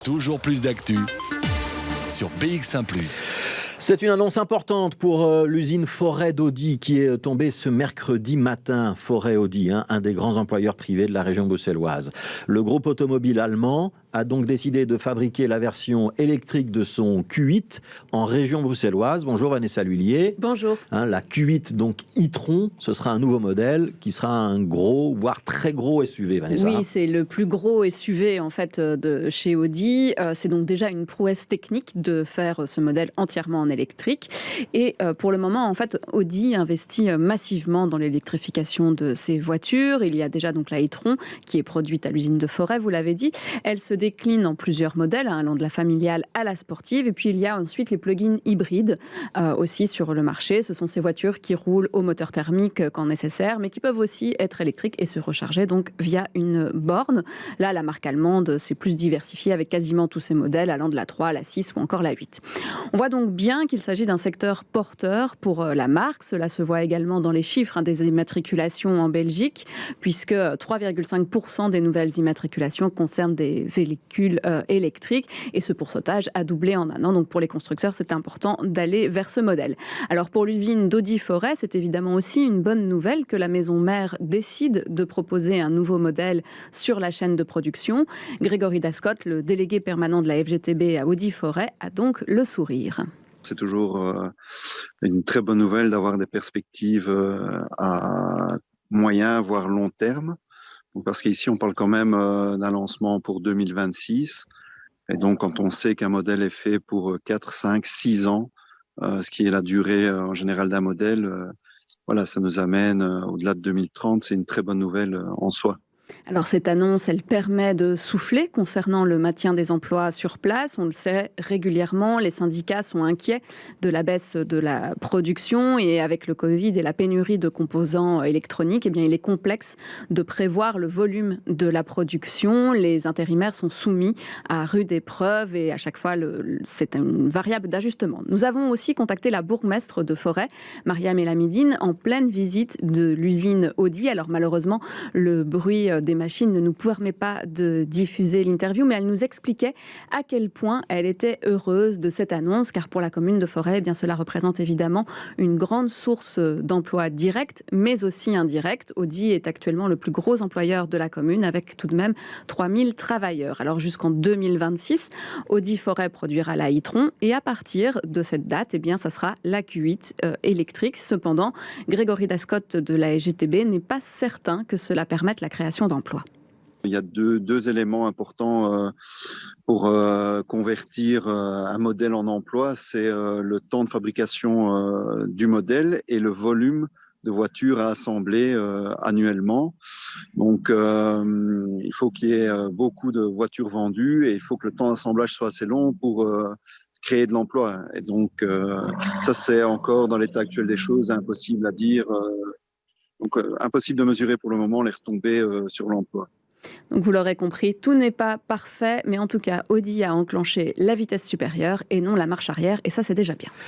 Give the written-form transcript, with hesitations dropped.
Toujours plus d'actu sur BX1 +. C'est une annonce importante pour l'usine Forêt d'Audi qui est tombée ce mercredi matin. Forêt Audi, un des grands employeurs privés de la région bruxelloise. Le groupe automobile allemand a donc décidé de fabriquer la version électrique de son Q8 en région bruxelloise. Bonjour Vanessa Lhuillier. Bonjour. La Q8, donc e-tron, ce sera un nouveau modèle qui sera un gros, voire très gros SUV, Vanessa. Oui, c'est le plus gros SUV en fait de chez Audi. C'est donc déjà une prouesse technique de faire ce modèle entièrement en électrique. Et pour le moment, en fait, Audi investit massivement dans l'électrification de ses voitures. Il y a déjà donc la e-tron qui est produite à l'usine de Forêt, vous l'avez dit. Elle se décline en plusieurs modèles, allant de la familiale à la sportive. Et puis il y a ensuite les plug-in hybrides aussi sur le marché. Ce sont ces voitures qui roulent au moteur thermique quand nécessaire, mais qui peuvent aussi être électriques et se recharger donc via une borne. Là, la marque allemande s'est plus diversifiée avec quasiment tous ses modèles, allant de la 3, la 6 ou encore la 8. On voit donc bien qu'il s'agit d'un secteur porteur pour la marque. Cela se voit également dans les chiffres des immatriculations en Belgique, puisque 3,5% des nouvelles immatriculations concernent des véhicules électriques. Et ce pourcentage a doublé en un an. Donc pour les constructeurs, c'est important d'aller vers ce modèle. Alors pour l'usine d'Audi Forêt, c'est évidemment aussi une bonne nouvelle que la maison mère décide de proposer un nouveau modèle sur la chaîne de production. Grégory Dascott, le délégué permanent de la FGTB à Audi Forêt, a donc le sourire. C'est toujours une très bonne nouvelle d'avoir des perspectives à moyen, voire long terme. Parce qu'ici, on parle quand même d'un lancement pour 2026. Et donc, quand on sait qu'un modèle est fait pour 4, 5, 6 ans, ce qui est la durée en général d'un modèle, voilà, ça nous amène au-delà de 2030. C'est une très bonne nouvelle en soi. Alors cette annonce, elle permet de souffler concernant le maintien des emplois sur place. On le sait régulièrement, les syndicats sont inquiets de la baisse de la production et avec le Covid et la pénurie de composants électroniques, eh bien, il est complexe de prévoir le volume de la production. Les intérimaires sont soumis à rude épreuve et à chaque fois, c'est une variable d'ajustement. Nous avons aussi contacté la bourgmestre de Forêt, Mariam Elamidine, en pleine visite de l'usine Audi. Alors malheureusement, le bruit des machines ne nous permet pas de diffuser l'interview, mais elle nous expliquait à quel point elle était heureuse de cette annonce, car pour la commune de Forêt, eh bien, cela représente évidemment une grande source d'emplois directs, mais aussi indirects. Audi est actuellement le plus gros employeur de la commune, avec tout de même 3000 travailleurs. Alors jusqu'en 2026, Audi Forêt produira la e-tron, et à partir de cette date, eh bien, ça sera la Q8 électrique. Cependant, Grégory Dascott de la SGTB n'est pas certain que cela permette la création d'emplois. Il y a deux éléments importants pour convertir un modèle en emploi. C'est le temps de fabrication du modèle et le volume de voitures à assembler annuellement. Donc, il faut qu'il y ait beaucoup de voitures vendues et il faut que le temps d'assemblage soit assez long pour créer de l'emploi. Et donc, ça, c'est encore dans l'état actuel des choses impossible à dire. Donc, impossible de mesurer pour le moment les retombées sur l'emploi. Donc vous l'aurez compris, tout n'est pas parfait, mais en tout cas, Audi a enclenché la vitesse supérieure et non la marche arrière, et ça, c'est déjà bien.